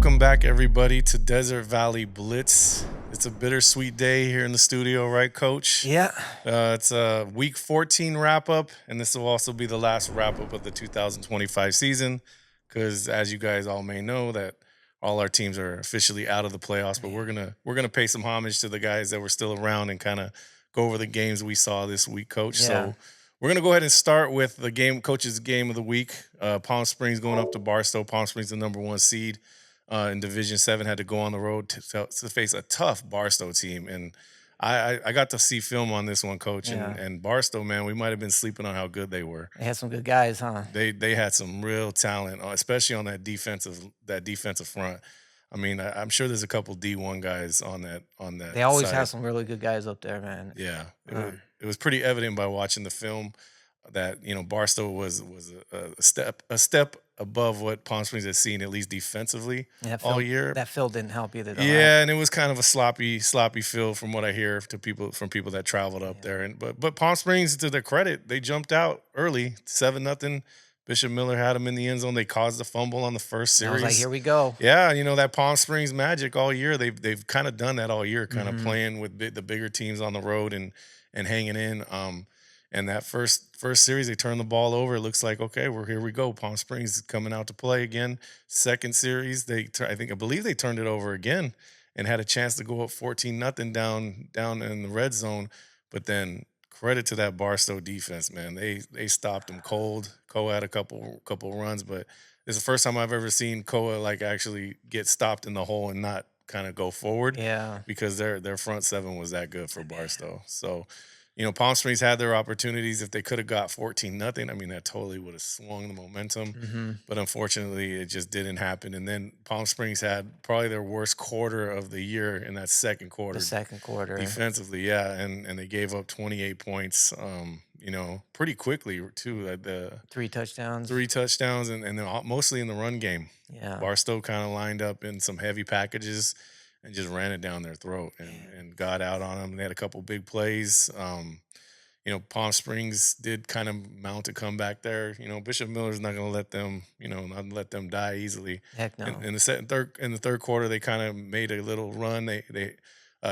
Welcome back, everybody, to Desert Valley Blitz. It's a bittersweet day here in the studio, right, Coach? Yeah. It's a Week 14 wrap-up, and this will also be the last wrap-up of the 2025 season because, as you guys all may know, that all our teams are officially out of the playoffs. But we're gonna pay some homage to the guys that were still around and kind of go over the games we saw this week, Coach. Yeah. So we're gonna go ahead and start with the Coach's game of the week. Palm Springs going up to Barstow. Palm Springs, the #1 seed in Division 7, had to go on the road to face a tough Barstow team. And I got to see film on this one, Coach. Yeah. And Barstow, man, we might have been sleeping on how good they were. They had some good guys, huh? They had some real talent, especially on that defensive front. I mean, I'm sure there's a couple D1 guys on that. They always side. have some really good guys up there, man. Yeah, it was pretty evident by watching the film that Barstow was a step above what Palm Springs has seen, at least defensively, That all field, year. that field didn't help either, though. Yeah, and it was kind of a sloppy field from what I hear from people that traveled up there. And but Palm Springs, to their credit, they jumped out early, 7-0. Bishop Miller had them in the end zone. They caused a fumble on the first I was series. like, here we go. Yeah, that Palm Springs magic all year. They've kind of done that all year, kind of Mhm. playing with the bigger teams on the road and hanging in. And that first series, they turned the ball over. It looks like, okay, here we go. Palm Springs is coming out to play again. Second series, I believe they turned it over again and had a chance to go up 14-0 down in the red zone. But then credit to that Barstow defense, man. They stopped them cold. Koa had a couple runs, but it's the first time I've ever seen Koa like actually get stopped in the hole and not kind of go forward, Yeah. because their front seven was that good for Barstow. So, Palm Springs had their opportunities. If they could have got 14-0, I mean, that totally would have swung the momentum. Hmm. But unfortunately, it just didn't happen. And then Palm Springs had probably their worst quarter of the year in that second quarter. The second quarter. Defensively, yeah, and they gave up 28 points, pretty quickly too. The 3 touchdowns. 3 touchdowns, and then mostly in the run game. Yeah. Barstow kind of lined up in some heavy packages and just ran it down their throat and got out on them. They had a couple big plays. Palm Springs did kind of mount a comeback there. Bishop Miller's not going to let them, not let them die easily. Heck no. In the third quarter, they kind of made a little run.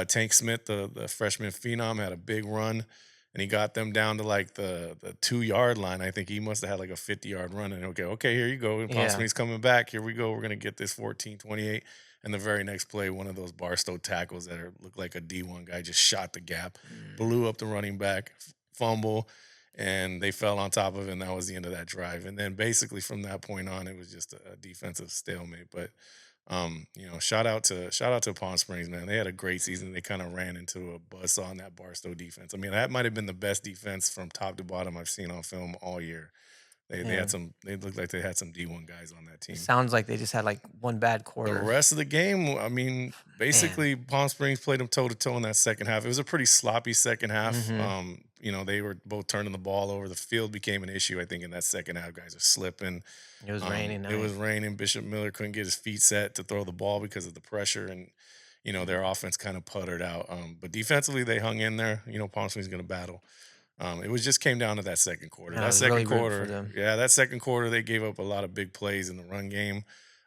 Tank Smith, the freshman phenom, had a big run, and he got them down to like the 2-yard line. I think he must have had like a 50-yard run. And okay, here you go. And Palm Yeah. Springs coming back. Here we go. We're gonna get this 14-28. And the very next play, one of those Barstow tackles that looked like a D1 guy just shot the gap, blew up the running back, fumble, and they fell on top of it, and that was the end of that drive. And then basically from that point on, it was just a defensive stalemate. But shout out to Palm Springs, man. They had a great season. They kind of ran into a buzzsaw on that Barstow defense. I mean, that might have been the best defense from top to bottom I've seen on film all year. They Yeah. had some. They looked like they had some D1 guys on that team. Sounds like they just had like one bad The quarter. rest of the game, I mean, basically Palm Springs played them toe to toe in that second half. It was a pretty sloppy second half. Mhm. They were both turning the ball over. The field became an issue, I think, in that second half. Guys are slipping. It was raining. It was raining. Bishop Miller couldn't get his feet set to throw the ball because of the pressure, and their offense kind of puttered out. But defensively, they hung in there. Palm Springs going to battle. It just came down to that second quarter. Yeah, I That was second really rooting for quarter, them. yeah, that second quarter, they gave up a lot of big plays in the run game.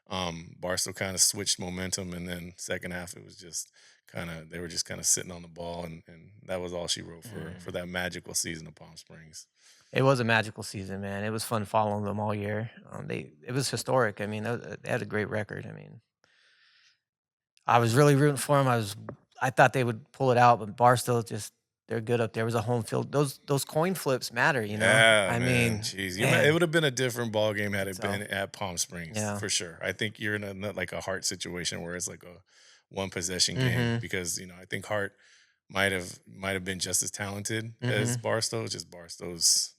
Barstow kind of switched momentum, and then second half, it was just they were just kind of sitting on the ball, and that was all she wrote for that magical season of Palm Springs. It was a magical season, man. It was fun following them all year. It was historic. I mean, they had a great record. I mean, I was really rooting for them. I thought they would pull it out, but Barstow they're good up there. It was a home field. Those coin flips matter, Yeah, I man. mean, Jeez, man. it would have been a different ball game had it So, been at Palm Springs, yeah. for sure. I think you're in like a Hart situation where it's like a one possession game, Mhm. because I think Hart might have been just as talented as Barstow. Just Barstow's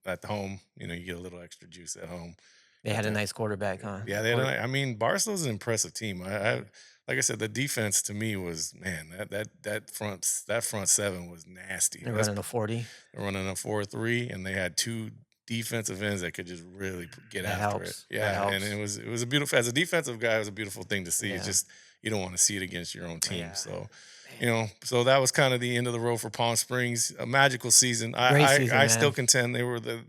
at home. You get a little extra juice at home. They had a nice quarterback, huh? Yeah, I mean, Barstow's an impressive team. Like I said, the defense to me was, man, that front seven was nasty. They're running a 40. They're running a 4-3, and they had two defensive ends that could just really get That after helps. it. That Yeah, and helps. it was a beautiful, as a defensive guy, it was a beautiful thing to see. It's Yeah. just you don't want to see it against your own team. Yeah. So, so that was kind of the end of the road for Palm Springs. A magical season. Great season, I still man. contend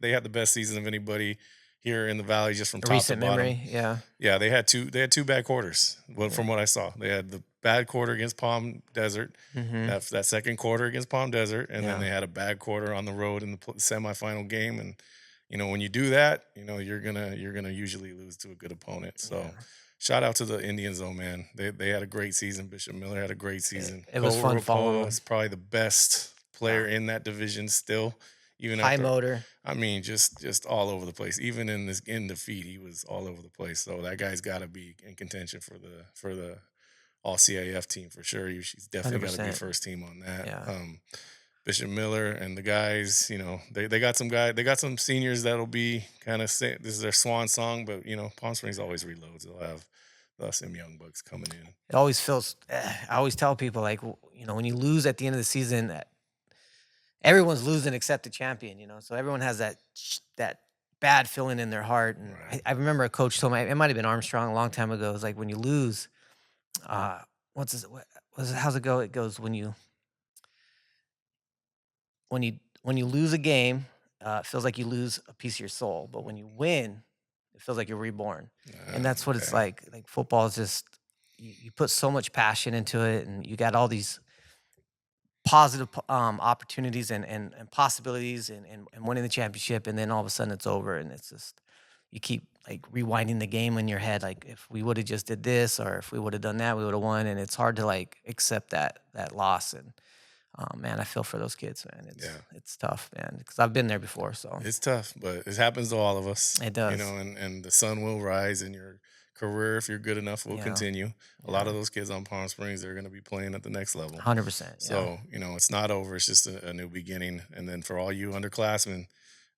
they had the best season of anybody here in the Valley, just from A top to recent bottom. memory, yeah. Yeah, they had two bad quarters. Well, Yeah. from what I saw, they had the bad quarter against Palm Desert, Mhm. that second quarter against Palm Desert, and then Yeah. they had a bad quarter on the road in the semifinal game. And when you do that, you're gonna usually lose to a good opponent. So, Yeah. shout out to the Indians, though, man. They had a great season. Bishop Miller had a great It season. it was Cole fun following Rapola them. is probably the best Yeah. player in that division still, even High after. motor. I mean, just all over the place. Even in defeat, he was all over the place. So that guy's got to be in contention for the All CIF team for sure. He's definitely got to be 100%. first team on that. Yeah. Bishop Miller and the guys, they got some seniors that'll be kind of this is their swan song, but Palm Springs always reloads. They'll have some young bucks coming in. It always feels I always tell people, like, when you lose at the end of the season, that everyone's losing except the champion, so everyone has that bad feeling in their heart. And Right. I remember a coach told me, it might have been Armstrong a long time ago. It's like, when you lose, how's it go? It goes, when you lose a game, it feels like you lose a piece of your soul, but when you win, it feels like you're reborn. And that's what it's Okay. like. Like, football is just, you put so much passion into it, and you got all these positive opportunities and possibilities, and winning the championship, and then all of a sudden it's over, and it's just, you keep like rewinding the game in your head, like, if we would have just did this, or if we would have done that, we would have won. And it's hard to, like, accept that loss. And man, I feel for those kids, man. It's Yeah. it's tough, man, because I've been there before. So It's tough, but it happens to all of us. it does. And the sun will rise, and your career, if you're good enough, will Yeah. continue. A lot Yeah. of those kids on Palm Springs, they're going to be playing at the next level. 100%. Yeah. So, it's not over. It's just a new beginning. And then for all you underclassmen,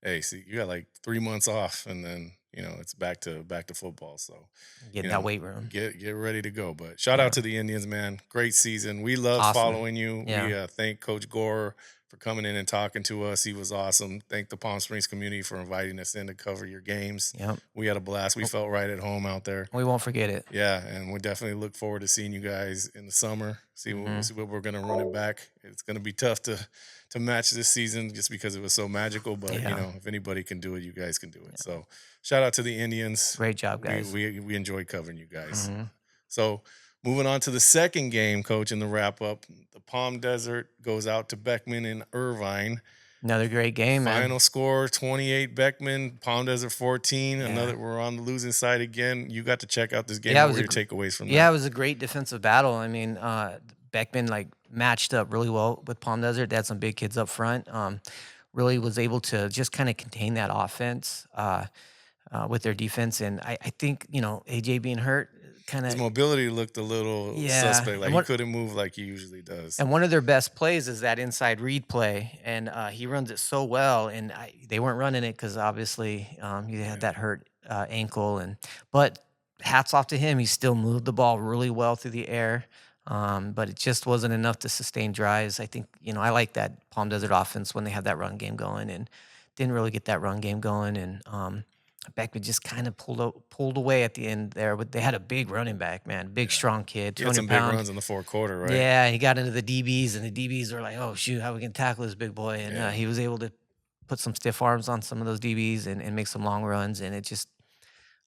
hey, see, you got like 3 months off, and then, it's back to football. So, Getting that weight room. get ready to go. But shout Yeah. out to the Indians, man. Great season. We love Awesome. following you. Yeah. We thank Coach Gore for coming in and talking to us. He was awesome. Thank the Palm Springs community for inviting us in to cover your games. Yep. We had a blast. Oh. We felt right at home out there. We won't forget it. Yeah, and we definitely look forward to seeing you guys in the summer. See what we're gonna run it back. It's gonna be tough to match this season just because it was so magical. But Yeah. if anybody can do it, you guys can do it. So shout out to the Indians. Great job, guys. We enjoyed covering you guys. Mhm. So moving on to the second game, Coach, in the wrap up, the Palm Desert goes out to Beckman in Irvine. Another great game, man. Final score 28 Beckman, Palm Desert 14. Yeah. Another, we're on the losing side again. You got to check out this game. Yeah, it What was were a your takeaways from Yeah, that? it was a great defensive battle. I mean, Beckman, like, matched up really well with Palm Desert. They had some big kids up front. Really was able to just kind of contain that offense with their defense. And I think, AJ being hurt kind His of. mobility looked a little Yeah. suspect. Like And he what- couldn't move like he usually does. And one of their best plays is that inside read play, and he runs it so well. And they weren't running it because obviously he had that hurt ankle. But hats off to him, he still moved the ball really well through the air. But it just wasn't enough to sustain drives. I think I like that Palm Desert offense when they had that run game going, and didn't really get that run game going. And Beckman just kind of pulled away at the end there, but they had a big running back, man, big strong kid, He had 200 some big pounds. runs in the fourth quarter, right? Yeah, he got into the DBs, and the DBs were like, "Oh shoot, how we can tackle this big boy?" And Yeah. he was able to put some stiff arms on some of those DBs and make some long runs, and it just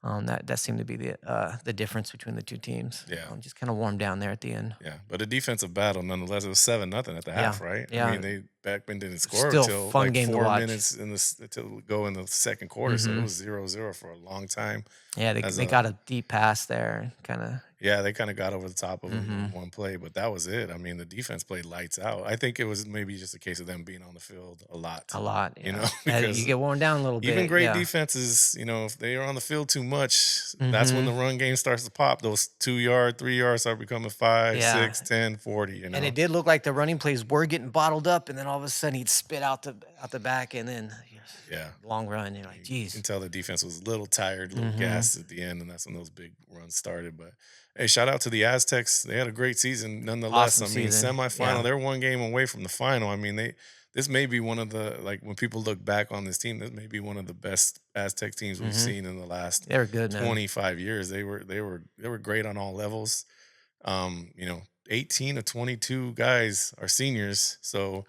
that seemed to be the difference between the two teams. Yeah. Just kind of warmed down there at the end. Yeah, but a defensive battle nonetheless. It was 7-0 at the half, right? Yeah. I mean, Beckman didn't score Still until fun like game to 4 watch. minutes until go in the second quarter. So it Mhm. was 0-0 for a long time. Yeah, they got a deep pass there, kind of. Yeah, they kind of got over the top of him Mhm. in one play, but that was it. I mean, the defense played lights out. I think it was maybe just a case of them being on the field a lot. A lot, You yeah. know, because you get worn down a little bit. Even great yeah. defenses, if they are on the field too much, that's when the run game starts to pop. Those 2 yard, 3 yards start becoming 5, Yeah. 6, 10, 40. And it did look like the running plays were getting bottled up, and then all of a sudden he'd spit out the back, and then Yeah. long run. You're like, You geez. can tell the defense was a little tired, a little Mhm. gassed at the end, and that's when those big runs started. But hey, shout out to the Aztecs. They had a great season nonetheless. Awesome I mean, season. semifinal, Yeah. they're one game away from the final. I mean, this may be one of the, like, when people look back on this team, this may be one of the best Aztec teams we've seen in the last They were good, man. 25 years. They were great on all levels. 18 of 22 guys are seniors, so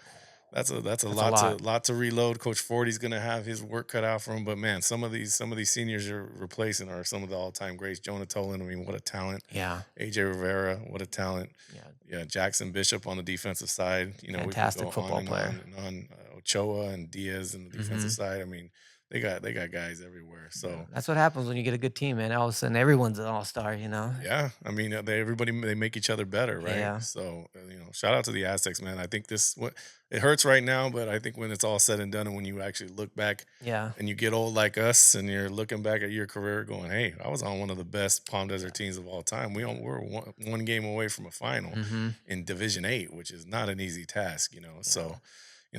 That's a That's a lot to lot. reload. Coach Forty's gonna have his work cut out for him. But man, some of these seniors you're replacing are some of the all time greats. Jonah Tolan, I mean, what a talent. Yeah. AJ Rivera, what a talent. Yeah. Yeah, Jackson Bishop on the defensive side. We can Fantastic go on football and player. on and on. Ochoa and Diaz in the defensive Mhm. side. I mean, they got guys everywhere. Yeah, So that's what happens when you get a good team, man. All of a sudden, everyone's an all-star, you know? yeah, I mean, they make each other better, right? Yeah. So shout out to the Aztecs, man. I think this what it hurts right now, but I think when it's all said and done, and when you actually look back Yeah. and you get old like us, and you're looking back at your career, going, "Hey, I was on one of the best Palm Desert teams of all time. We're one game away from a final Mhm. in Division 8, which is not an easy task. Yeah. So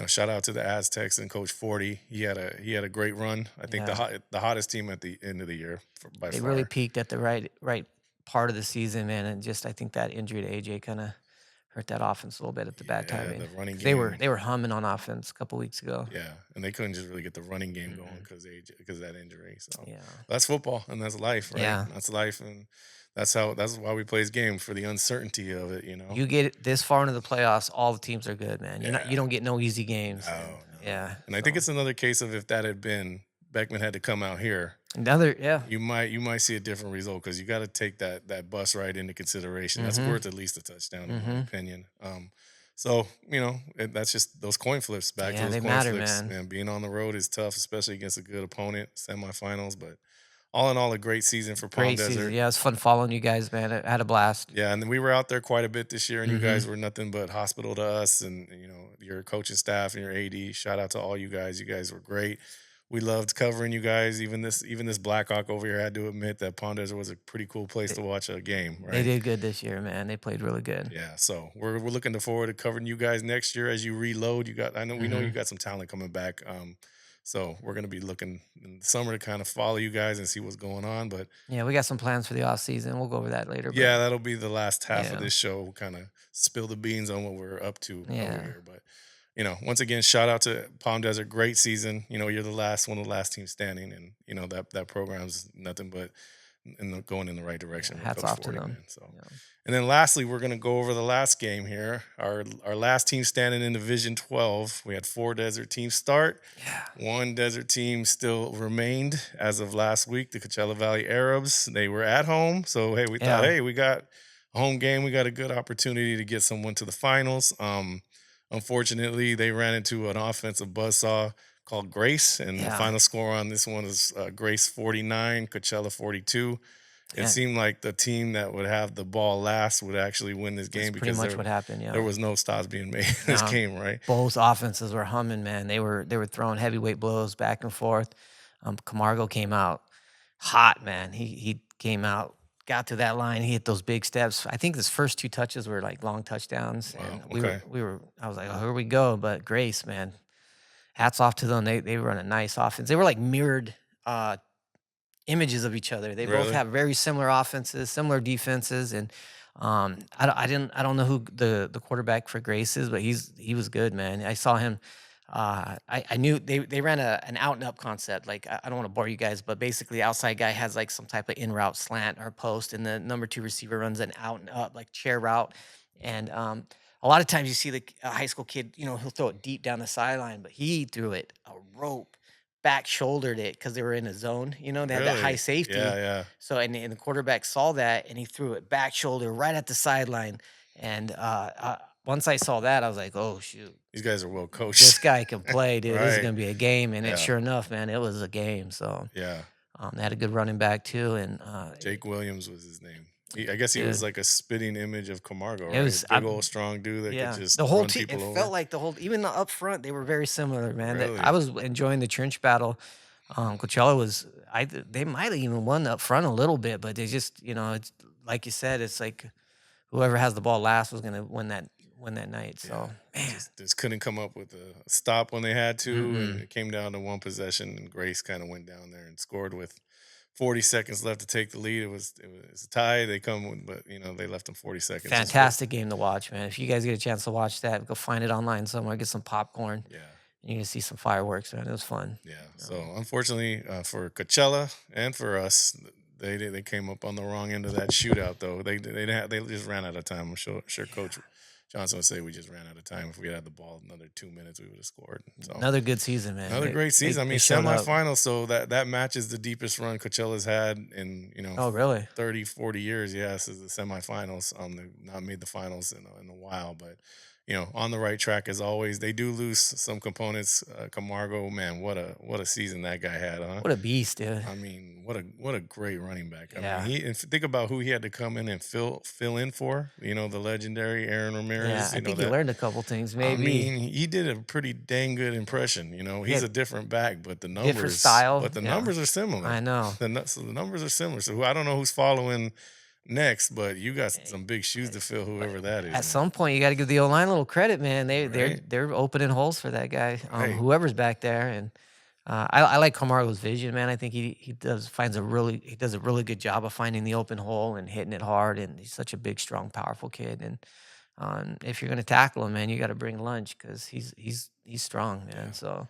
shout out to the Aztecs and Coach Forty. He had a great run. I think Yeah. the hottest team at the end of the year by They really far. peaked at the right part of the season, man, and just I think that injury to AJ kinda hurt that offense a little bit at the bad Yeah, timing the running because they were game. they were humming on offense a couple weeks ago. Yeah, and they couldn't just really get the running game going Mm-mm. because of that injury. So Yeah. that's football and that's life, right? Yeah. That's life, and that's why we play this game, for the uncertainty of it. You get it this far into the playoffs, all the teams are good, man. You Yeah, don't get no easy games, and no, no. yeah, And I think so it's another case of, if that had been Beckman had to come out here, another yeah. you might see a different result, because you got to take that bus ride into consideration. That's Mhm. worth at least a touchdown, in my Mhm. opinion. So that's just those coin flips. Back to Yeah, those they coin matter, flips, man. man. Being on the road is tough, especially against a good opponent, semifinals. But all in all, a great season for Palm Great season. Desert. Yeah, it's fun following you guys, man. I had a blast. Yeah, and then we were out there quite a bit this year, and you Mhm. guys were nothing but hospital to us, and your coaching staff and your AD. Shout out to all you guys. You guys were great. We loved covering you guys. Even this Blackhawk over here had to admit that Palm Desert was a pretty cool place They to watch a game, they right? did good this year, man. They played really good. Yeah, so we're looking forward to covering you guys next year as you reload. We know you Mhm. got some talent coming back. So we're gonna be looking in the summer to kind of follow you guys and see what's going on. But Yeah, we got some plans for the off season. We'll go over that later, but yeah, that'll be the last half of yeah. this show. We'll kind of spill the beans on what we're up to over Yeah. here. But once again, shout out to Palm Desert. Great season. You're one of the last teams standing, and that program's nothing but going in the right Yeah, direction with hats Coach off to Forty, them. man. So, Yeah. and then lastly, we're gonna go over the last game here. Our last team standing in Division 12. We had 4 desert teams start. Yeah. One desert team still remained as of last week, the Coachella Valley Arabs. They were at home. So, hey, we thought, Yeah. hey, we got a home game. We got a good opportunity to get someone to the finals. Unfortunately, they ran into an offensive buzzsaw called Grace, and the Yeah. final score on this one is Grace 49, Coachella 42. It Yeah. seemed like the team that would have the ball last would actually win this That's game, pretty because much there what happened, there yeah. was no stops being made in this No. game, right? Both offenses were humming, man. They were throwing heavyweight blows back and forth. Camargo came out hot, man. He came out, got to that line, he hit those big steps. I think his first 2 touches were like long touchdowns, Wow. and we were Okay. we were I was like, "Oh, here we go." But Grace, man, hats off to them. They run a nice offense. They were like mirrored images of each other. They both Really? have very similar offenses, similar defenses, and I don't know who the quarterback for Grace is, but he was good, man. I saw him. I knew they ran an out and up concept. Like I don't want to bore you guys, but basically, outside guy has like some type of in route slant or post, and the number 2 receiver runs an out and up like chair route. And a lot of times you see the high school kid, he'll throw it deep down the sideline, but he threw it a rope, back shouldered it because they were in a zone. They had that high Really? Yeah, safety. yeah. So and the quarterback saw that and he threw it back shoulder right at the sideline. And once I saw that, I was like, oh shoot, These guys are well this coached. guy can play, dude. This is Right. gonna be a game. And it Yeah. sure enough, man, it was a game. So Yeah. they had a good running back too, and Jake Williams was his name. I guess he was dude, like a spitting image of Camargo, it right? A was big old strong dude that could yeah, just the whole run team. It people felt over. like even up front, they were very similar, man. I Really? was enjoying the trench battle. Coachella was, they might have even won up front a little bit, but they just, it's like you said, it's like whoever has the ball last was gonna win that night. Yeah. So They man, just couldn't come up with a stop when they had to, and mm-mm. it came down to one possession, and Grace kind of went down there and scored with 40 seconds left to take the lead. It was a tie. They come, but they left them 40 seconds. Just Fantastic game to watch, man. If you guys get a chance to watch that, go find it online somewhere, get some popcorn, yeah. and you can see some fireworks, man. It was fun. Yeah. So Um, unfortunately, for Coachella and for us, they came up on the wrong end of that shootout. Though they just ran out of time. I'm sure Coach Johnson would say we just ran out of time. If we had the ball another 2 minutes, we would have scored. So Another good season, man. another great season. I They mean, showed up. semifinals. So that match is the deepest run Coachella's had in Oh, really? 30, 40 years. Yes, is the semifinals. They've not made the finals in a while, but on the right track as always. They do lose some components. Camargo, man, what a season that guy had, huh? What a beast, dude. I mean, what a great running back. I Yeah. mean, think about who he had to come in and fill in for. The legendary Aaron Yeah, Ramirez. I think he That. learned a couple things, I maybe. mean, he did a pretty dang good impression. He He's had a different back, but the different numbers, style. but the Yeah, numbers are similar. I know. So the numbers are similar. So I don't know who's following next, but you got Eh, some big shoes to fill, But whoever that at is, man. some point, you got to give the O line a little credit, man. Right, They're opening holes for that guy, right. whoever's back there. And I like Camargo's vision, man. I think he does a really good job of finding the open hole and hitting it hard. And he's such a big, strong, powerful kid. And if you're gonna tackle him, man, you got to bring lunch because he's strong, man. Yeah, So.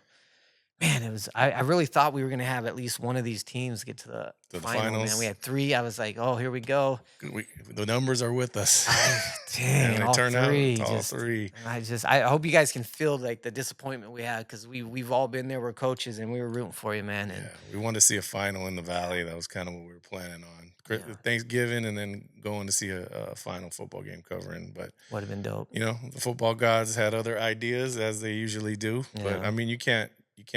Man, it was I really thought we were gonna have at least one of these teams get to the to the final, man. We finals. had 3. I was like, "Oh, here we go." The numbers are with us, I dang, and and they all turn out 3 to all just three. I hope you guys can feel, like, the disappointment we had because we've all been there. We're coaches, and we were rooting for you, man, and Yeah, we wanted to see a final in the Valley. That was kind of what we were planning on. yeah, Thanksgiving, and then going to see a final football game covering. But would've been dope. the football gods had other ideas, as they usually do. But Yeah. I mean, you can't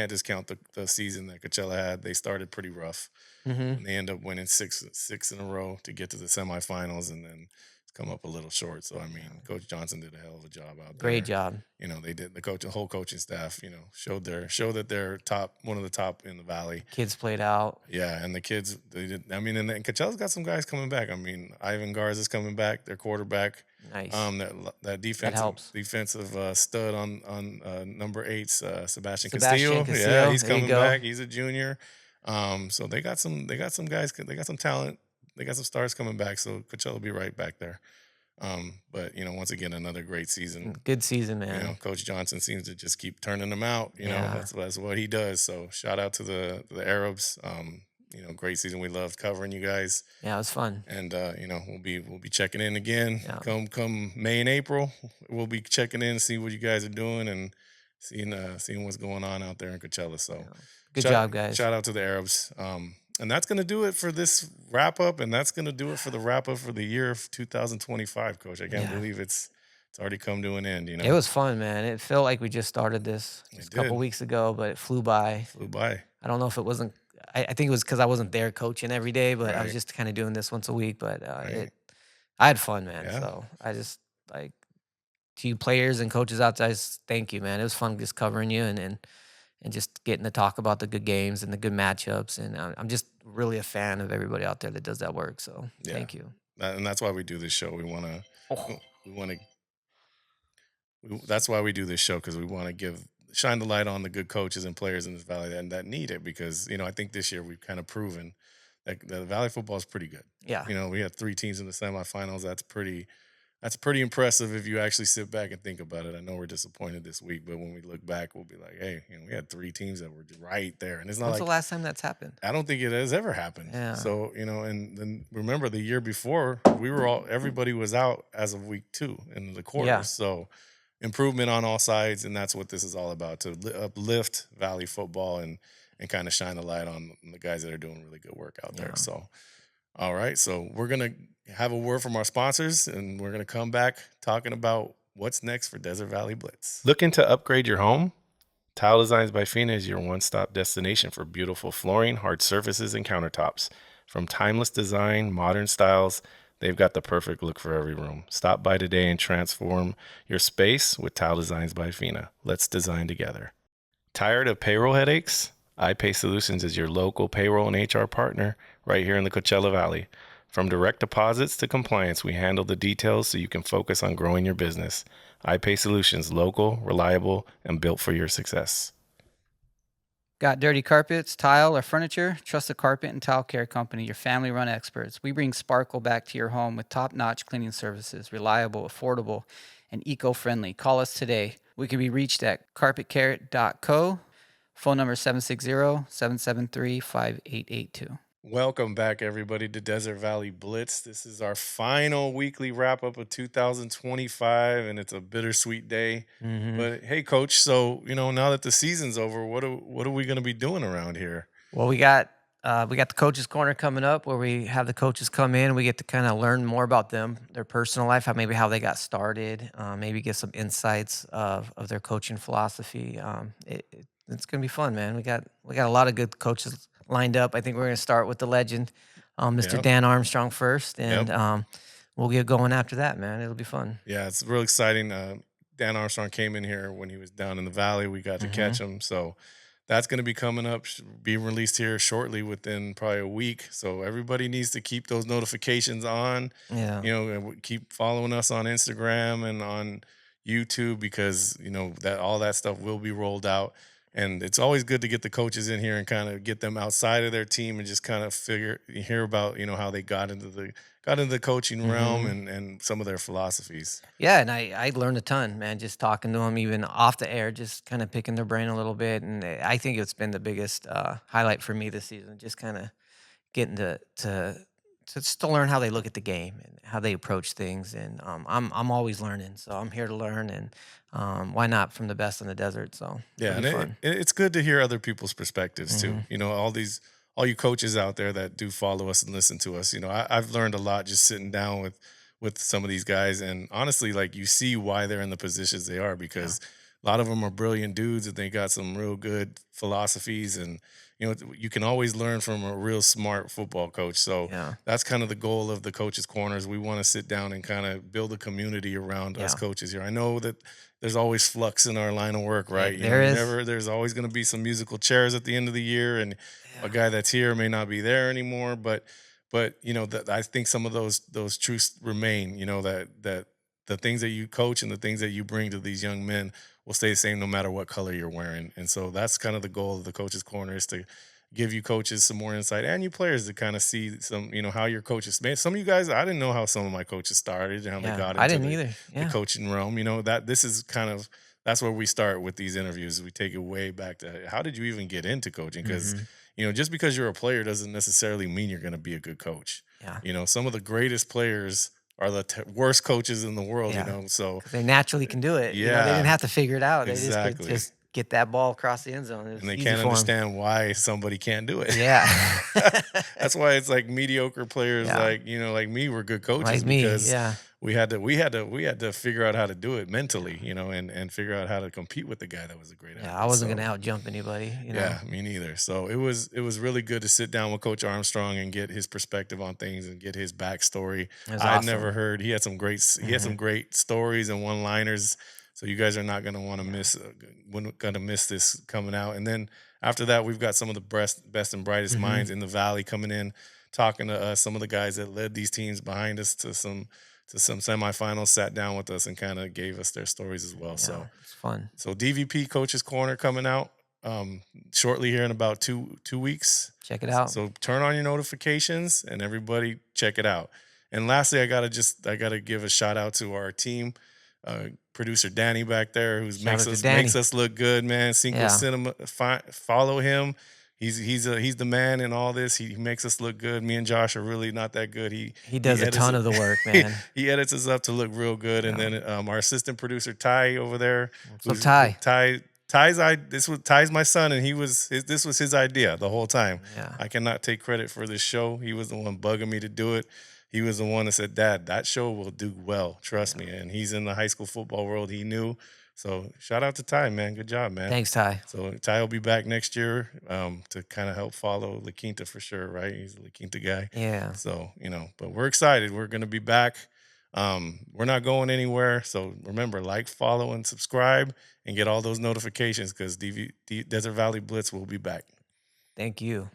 discount the season that Coachella had. They started pretty rough, Mhm. and they end up winning six in a row to get to the semifinals, and then come up a little short. So I Yeah. mean, Coach Johnson did a hell of a job out Great there. job. They did the whole coaching staff. Showed that they're one of the top in the Valley. Kids played out. Yeah, and the kids, they did. I mean, and Coachella's got some guys coming back. I mean, Ivan Garza's coming back, their quarterback. Nice. That That defensive helps. stud on number 8's Sebastian Sebastian Castillo. Yeah, Castillo, he's there you coming go. back. He's a junior. So they got some guys. They got some talent. They got some stars coming back. So Coachella will be right back there. But once again, another great season. Good season, man. Coach Johnson seems to just keep turning them out. Yeah. That's what he does. So shout out to the Arabs. Great season. We loved covering you guys, Yeah, it was fun. and we'll be checking in again. Yeah. Come May and April, we'll be checking in, see what you guys are doing, and seeing what's going on out there in Coachella. So Yeah. Good shout, job, guys. shout out to the Arabs. And that's going to do it for this wrap up, and that's going to do it for the wrap up for the year of 2025, Coach. I can't Yeah. believe it's already come to an end. It was fun, man. It felt like we just started this It just a couple did. weix ago, but it flew by. Flew by. I don't know if it wasn't. I think it was because I wasn't there coaching every day, but I was Right. just kind of doing this once a week. But Right. I had fun, man. Yeah. So I just like to you players and coaches out there, I just thank you, man. It was fun just covering you and just getting to talk about the good games and the good matchups. And I'm just really a fan of everybody out there that does that work. So Yeah. thank you. And that's why we do this show. We want to. Oh, We want to. That's why we do this show, because we want to shine the light on the good coaches and players in this valley that need it. Because I think this year we've kind of proven that the Valley football is pretty good. yeah. We had 3 teams in the semifinals. That's pretty impressive if you actually sit back and think about it. I know we're disappointed this week, but when we look back, we'll be like, hey, we had 3 teams that were right there, and it's not When's like the last time that's happened? I don't think it has ever happened. Yeah. So, and then remember the year before, everybody was out as of week 2 in the quarters. Yeah. So improvement on all sides. And that's what this is all about, to uplift Valley football and kind of shine the light on the guys that are doing really good work out there. Yeah. So, all right. So we're going to have a word from our sponsors, and we're going to come back talking about what's next for Desert Valley Blitz. Looking to upgrade your home? Tile Designs by Fina is your one-stop destination for beautiful flooring, hard surfaces, and countertops. From timeless design, modern styles, they've got the perfect look for every room. Stop by today and transform your space with Tile Designs by Fina. Let's design together. Tired of payroll headaches? iPay Solutions is your local payroll and HR partner right here in the Coachella Valley. From direct deposits to compliance, we handle the details so you can focus on growing your business. iPay Solutions, local, reliable, and built for your success. Got dirty carpets, tile, or furniture? Trust the Carpet and Tile Care Company, your family-run experts. We bring sparkle back to your home with top-notch cleaning services, reliable, affordable, and eco-friendly. Call us today. We can be reached at carpetcare.co. Phone number 760-773-5882. Welcome back, everybody, to Desert Valley Blitz. This is our final weekly wrap up of 2025, and it's a bittersweet day. Hmm. But hey, Coach, so now that the season's over, what are we going to be doing around here? Well, we got the coaches corner coming up where we have the coaches come in. We get to kind of learn more about them, their personal life, how they got started, maybe get some insights of their coaching philosophy. It's gonna be fun, man. We got a lot of good coaches lined up. I think we're gonna start with the legend, Mr. Yep, Dan Armstrong first, yep, and we'll get going after that, man. It'll be fun. yeah, it's real exciting. Dan Armstrong came in here when he was down in the valley. We got to Hmm. catch him, so that's going to be coming up, be released here shortly within probably a week. So everybody needs to keep those notifications on. Yeah, And keep following us on Instagram and on YouTube because that all that stuff will be rolled out. And it's always good to get the coaches in here and kind of get them outside of their team and just kind of hear about how they got into the coaching realm hmm, and some of their philosophies. yeah. And I learned a ton, man, just talking to them, even off the air, just kind of picking their brain a little bit. And I think it's been the biggest highlight for me this season, just kind of getting to just to learn how they look at the game and how they approach things. And I'm always learning, so I'm here to learn. And why not from the best in the desert? So Yeah, it'll be and fun. it's good to hear other people's perspectives too. Hmm. All you coaches out there that do follow us and listen to us. I've learned a lot just sitting down with some of these guys, and honestly, like you see why they're in the positions they are Yeah, because a lot of them are brilliant dudes and they got some real good philosophies, and you can always learn from a real smart football coach. So yeah, that's kind of the goal of the coaches corners. We want to sit down and kind of build a community around us yeah. coaches here. I know that there's always flux in our line of work, right? There is. There's always going to be some musical chairs at the end of the year, and a Yeah, guy that's here may not be there anymore. But that I think some of those truths remain. That the things that you coach and the things that you bring to these young men will stay the same no matter what color you're wearing. And so that's kind of the goal of the coaches corner is to give you coaches some more insight and you players to kind of see some how your coaches man, some of you guys, I didn't know how some of my coaches started and how they yeah. got I into didn't the either. the Yeah, coaching realm. That this is kind of that's where we start with these interviews. We take it way back to how did you even get into coaching? Because hmm, just because you're a player doesn't necessarily mean you're going to be a good coach. yeah, Some of the greatest players are the worst coaches in the world. yeah. So Because they naturally can do it. They didn't yeah, have to figure it out. They just could exactly. just get that ball across the end zone. It And was they easy can't for them. understand why somebody can't do it. Yeah. That's why it's like mediocre players Yeah, like me were good like coaches me. because Yeah. we had to figure out how to do it mentally, and figure out how to compete with the guy that was a great Yeah, I athlete. wasn't So gonna out jump anybody. yeah, me neither. So it was really good to sit down with Coach Armstrong and get his perspective on things and get his backstory. It was I'd never awesome. heard he had some Mhm. great stories and one liners. So you guys are not going to want to Yeah, miss this coming out. And then after that, we've got some of the best and brightest mhm, minds in the valley coming in, talking to us. Some of the guys that led these teams behind us to some semifinals, sat down with us and kind of gave us their stories as well. yeah, So it's fun. so DVP Coaches Corner coming out shortly here in about two weeks. Check it out. So turn on your notifications and everybody check it out. And lastly, I gotta give a shout out to our team, producer Danny back there, who Shout makes out to us makes Danny. us look good, man. Cinco Yeah, Cinema, follow him. He's the man in all this. He makes us look good. Me and Josh are really not that good. He he he does a edits ton it. of the work, he, man. he edits us up to look real good. And Yeah. then our assistant producer Ty over there, What's up, who's Ty? Ty. Ty's my son, and this was his idea the whole time. Yeah, I cannot take credit for this show. He was the one bugging me to do it. He was the one that said, "Dad, that show will do well. Trust yeah. me." And he's in the high school football world. He knew. So shout out to Ty, man. Good job, man. Thanks, Ty. So Ty will be back next year to kind of help follow La Quinta for sure, right? He's a La Quinta guy. Yeah. So, but we're excited. We're going to be back. We're not going anywhere. So remember, like, follow, and subscribe and get all those notifications because Desert Valley Blitz will be back. Thank you.